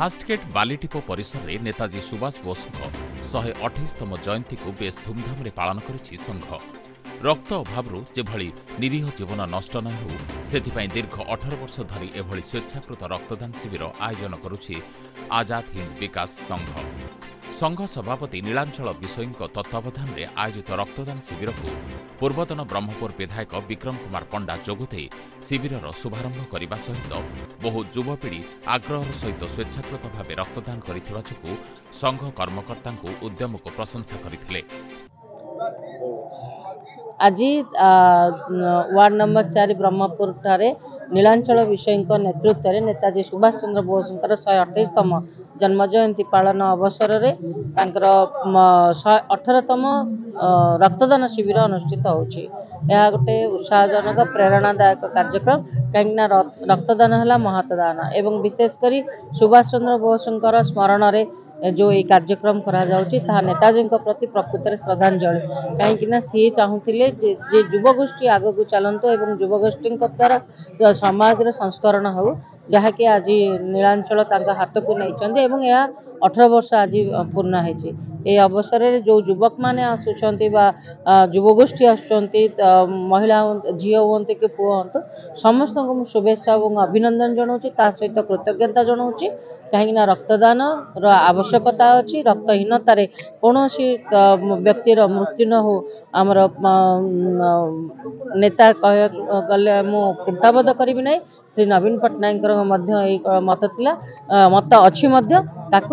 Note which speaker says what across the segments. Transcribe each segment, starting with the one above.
Speaker 1: फास्टगेट बालीटीपो परिसर में नेताजी सुभाष बोस 128तम जयंती को बेस धूमधाम रे पालन करिछि संघ। रक्त अभाव जेभली निरीह जीवन नष्ट न हो सेथिपाई दीर्घ 18 वर्ष धरी एभली स्वेच्छाकृत रक्तदान शिविर आयोजन करुछि आजाद हिंद विकास संघ। संघ सभापति नीलांचल विषयीଙ୍କ तत्वावधान में आयोजित रक्तदान शिविर को पूर्वतन ब्रह्मपुर विधायक विक्रम कुमार पंडा जोगदे शिविर शुभारंभ करने सहित बहु युवपीढ़ी आग्रह सहित स्वेच्छाकृत भाव रक्तदान करिथिबा जोगु संघ कर्मकर्ता उद्यम को प्रशंसा करथिले।
Speaker 2: आज वार्ड नंबर 4 ब्रह्मपुर ठारे नीलांचल विषयीଙ୍କ नेतृत्व में नेताजी सुभाष चंद्र बोस 128तम जन्म जयंती पालन अवसर में 118तम रक्तदान शिविर अनुष्ठित होछि। यह गोटे उत्साहजनक प्रेरणादायक कार्यक्रम कहीं रक्तदान है महतदान एवं विशेषकर सुभाष चंद्र बोस स्मरण में जो ये कार्यक्रम करा जाउछि ताहा नेताजी प्रति प्रकृत में श्रद्धांजलि कहीं सी चाहूले जे युवगोष्ठी आग को चलतु एवं युवगोष्ठी द्वारा समाज संस्करण हो जहाँकि आज नीलांचल हाथ को नहीं एवं यह 18 वर्ष आज पूर्ण होती। ये अवसर में जो युवक मैंने आसुंच युवगोष्ठी आसुंच महिला झील हूँ कि पुओ हूँ समस्त को शुभेच्छा और अभिनंदन जनाऊँगी सहित कृतज्ञता जनाऊँगी कहीं रक्तदान आवश्यकता अच्छी रक्तहीनतार कौन व्यक्तिर मृत्यु न हो आमर नेता कह गले मु कुंठाबोध करी ना श्री नवीन पट्टनायक मत थिला मत अच्छी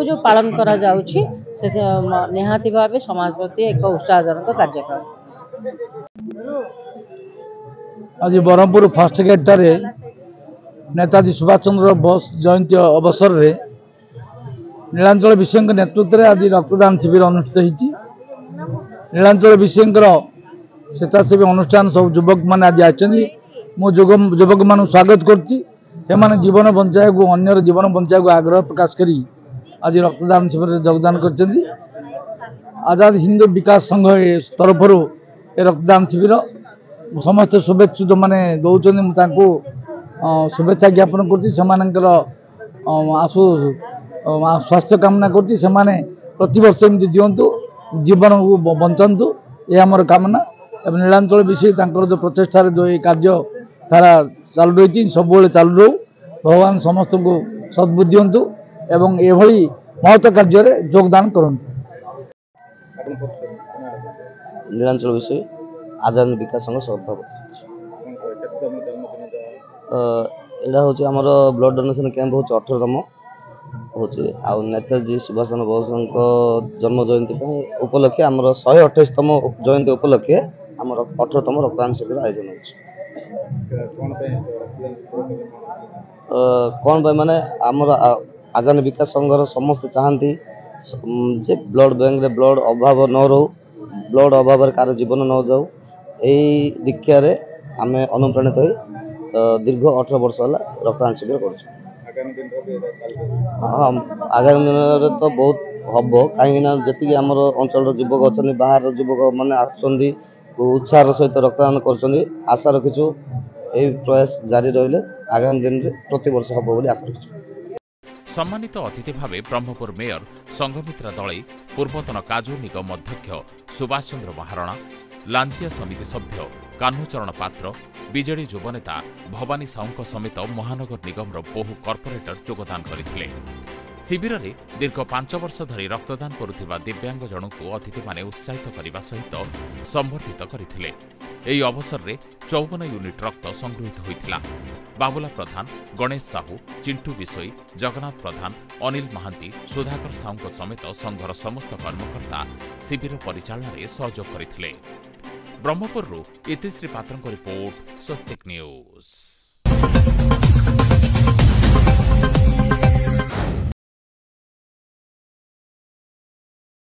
Speaker 2: जो पालन करा जाउछि से निहाती भाव समाज प्रति एक उत्साहजनक कार्यक्रम।
Speaker 3: आज ब्रह्मपुर फास्टगेट ठारे नेताजी सुभाष चंद्र बोस जयंती अवसर में नीलांचल विषय नेतृत्व में आज रक्तदान शिविर अनुष्ठित होती। नीलांचल विषय स्वेच्छासेवी अनुष्ठान सब युवक मैंने आज आछन्ती मो युवक मान स्वागत करछि। जीवन बंचाए को अन्यर जीवन बंचाए को आग्रह प्रकाश करी आज रक्तदान शिविर में योगदान करछन्ती। आजाद हिंद विकास संघ तरफ रक्तदान शिविर समस्त शुभेच्छु जो मैंने दौरान शुभेच्छा ज्ञापन कर आशु स्वास्थ्य कामना कर प्रति वर्ष एमती दिंतु जीवन को बंचतु ये आमर कामना। नीलांचल विषय जो प्रचेषार जो ये कार्य धारा चालू रही सब चालू रो भगवान समस्त को सद्बुद्धि दिंतु एवं एभली महत्व कार्य योगदान करूँ।
Speaker 4: नीलांचल विषय आजाद विकास संघ सभापति एटा हूँ आमर ब्लड डोनेशन कैंप हूँ 18तम हूँ आ नेताजी सुभाष चंद्र बोस जन्म जयंती उपलक्षे आमर 128तम जयंती उपलक्षे आमर 18तम रक्तदान शिविर आयोजन कौन पे माने आमर आजाद विकास संघर समस्त चाहती जे ब्लड बैंक रे ब्लड अभाव न रो ब्लड अभाव कार जीवन न जाऊ यही दीक्षा रे आमे अनुप्राणित हो दीर्घ 18 वर्ष है रक्तदान शिविर कर आगामी दिन तो बहुत हम कहीं जी आमर अंचल युवक अच्छा बाहर युवक मैंने आसुँच उत्साह सहित रक्तदान कर आशा रखीचु यही प्रयास जारी रही आगामी दिन में प्रति वर्ष हम बोली आशा रखीचु।
Speaker 1: सम्मानित अतिथि भावे ब्रह्मपुर मेयर संघमित्रा दलई पूर्वतन काजू निगम अध्यक्ष सुभाष चंद्र महाराणा लांचिया समिति सभ्य कान्हूचरण पात्र बीजेडी युवनेता भवानी साहू समेत महानगर निगम बहु कॉर्पोरेटर योगदान करथिले। शिविर में दीर्घ 5 वर्ष धरी रक्तदान करुथिबा दिव्यांग जनों को अतिथि माने उत्साहित करने सहित संबर्धित करथिले। एही अवसर में 54 यूनिट रक्त संगृहित होइथिला। बाबुला प्रधान, गणेश साहू, चिंटू बिसोई, जगन्नाथ प्रधान, अनिल महांती, सुधाकर साहू समेत संघर समस्त कर्मकर्ता शिविर परिचालन में सहयोग करथिले। ब्रह्मपुर इतिश्री पात्र रिपोर्ट स्वस्तिक न्यूज।